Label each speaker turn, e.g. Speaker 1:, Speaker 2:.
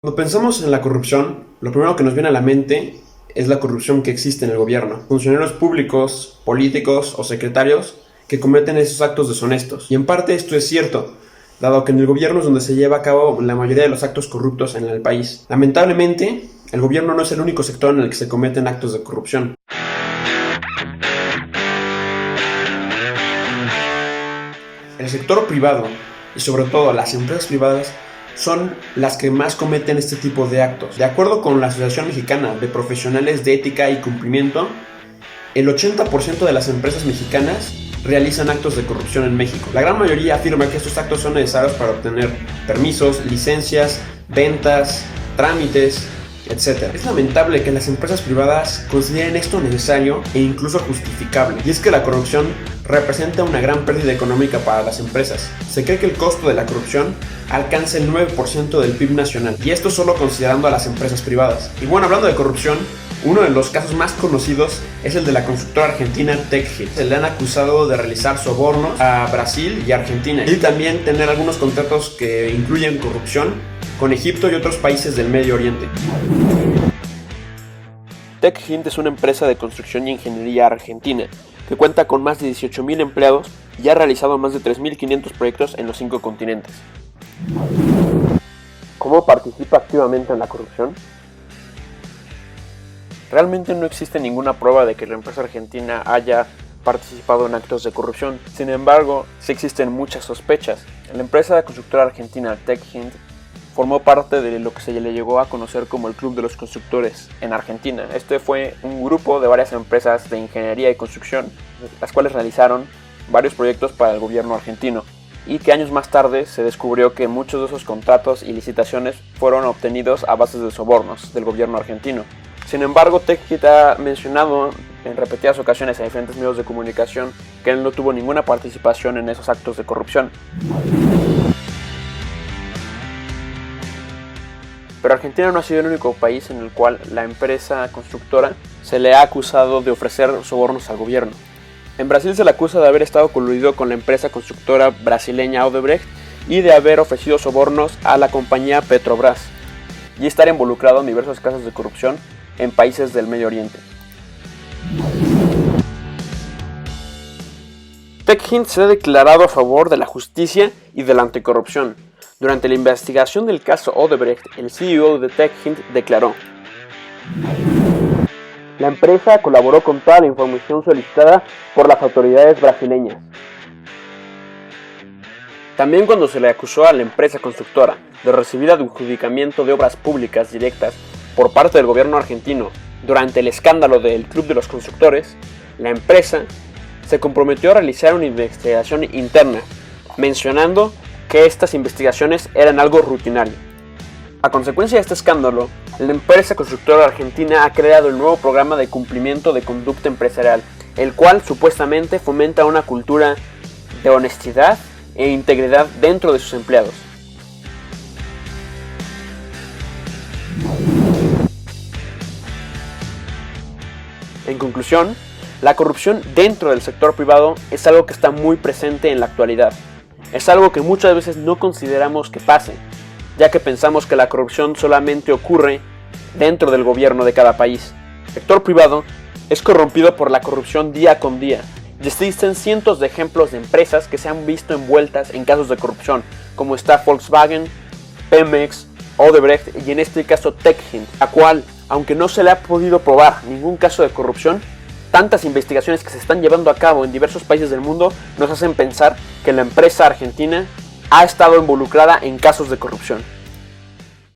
Speaker 1: Cuando pensamos en la corrupción, lo primero que nos viene a la mente es la corrupción que existe en el gobierno. Funcionarios públicos, políticos o secretarios que cometen esos actos deshonestos. Y en parte esto es cierto, dado que en el gobierno es donde se lleva a cabo la mayoría de los actos corruptos en el país. Lamentablemente, el gobierno no es el único sector en el que se cometen actos de corrupción. El sector privado, y sobre todo las empresas privadas, son las que más cometen este tipo de actos. De acuerdo con la Asociación Mexicana de Profesionales de Ética y Cumplimiento, el 80% de las empresas mexicanas realizan actos de corrupción en México. La gran mayoría afirma que estos actos son necesarios para obtener permisos, licencias, ventas, trámites, etc. Es lamentable que las empresas privadas consideren esto necesario e incluso justificable. Y es que la corrupción representa una gran pérdida económica para las empresas. Se cree que el costo de la corrupción alcanza el 9% del PIB nacional, y esto solo considerando a las empresas privadas. Y bueno, hablando de corrupción, uno de los casos más conocidos es el de la constructora argentina TechHit. Se le han acusado de realizar sobornos a Brasil y Argentina, y también tener algunos contratos que incluyen corrupción con Egipto y otros países del Medio Oriente.
Speaker 2: TechHint es una empresa de construcción y ingeniería argentina que cuenta con más de 18,000 empleados y ha realizado más de 3,500 proyectos en los 5 continentes. ¿Cómo participa activamente en la corrupción? Realmente no existe ninguna prueba de que la empresa argentina haya participado en actos de corrupción. Sin embargo, sí existen muchas sospechas. La empresa constructora argentina TechHint formó parte de lo que se le llegó a conocer como el Club de los Constructores en Argentina. Este fue un grupo de varias empresas de ingeniería y construcción, las cuales realizaron varios proyectos para el gobierno argentino, y que años más tarde se descubrió que muchos de esos contratos y licitaciones fueron obtenidos a bases de sobornos del gobierno argentino. Sin embargo, TechHit ha mencionado en repetidas ocasiones a diferentes medios de comunicación que él no tuvo ninguna participación en esos actos de corrupción. Pero Argentina no ha sido el único país en el cual la empresa constructora se le ha acusado de ofrecer sobornos al gobierno. En Brasil se le acusa de haber estado coludido con la empresa constructora brasileña Odebrecht y de haber ofrecido sobornos a la compañía Petrobras y estar involucrado en diversos casos de corrupción en países del Medio Oriente. TechHint se ha declarado a favor de la justicia y de la anticorrupción. Durante la investigación del caso Odebrecht, el CEO de TechHint declaró: "La empresa colaboró con toda la información solicitada por las autoridades brasileñas". También cuando se le acusó a la empresa constructora de recibir adjudicamiento de obras públicas directas por parte del gobierno argentino durante el escándalo del Club de los Constructores, la empresa se comprometió a realizar una investigación interna, mencionando que estas investigaciones eran algo rutinario. A consecuencia de este escándalo, la empresa constructora argentina ha creado el nuevo programa de cumplimiento de conducta empresarial, el cual supuestamente fomenta una cultura de honestidad e integridad dentro de sus empleados. En conclusión, la corrupción dentro del sector privado es algo que está muy presente en la actualidad. Es algo que muchas veces no consideramos que pase, ya que pensamos que la corrupción solamente ocurre dentro del gobierno de cada país. El sector privado es corrompido por la corrupción día con día. Existen cientos de ejemplos de empresas que se han visto envueltas en casos de corrupción, como está Volkswagen, Pemex, Odebrecht y en este caso TechHint, la cual, aunque no se le ha podido probar ningún caso de corrupción, tantas investigaciones que se están llevando a cabo en diversos países del mundo nos hacen pensar que la empresa argentina ha estado involucrada en casos de corrupción.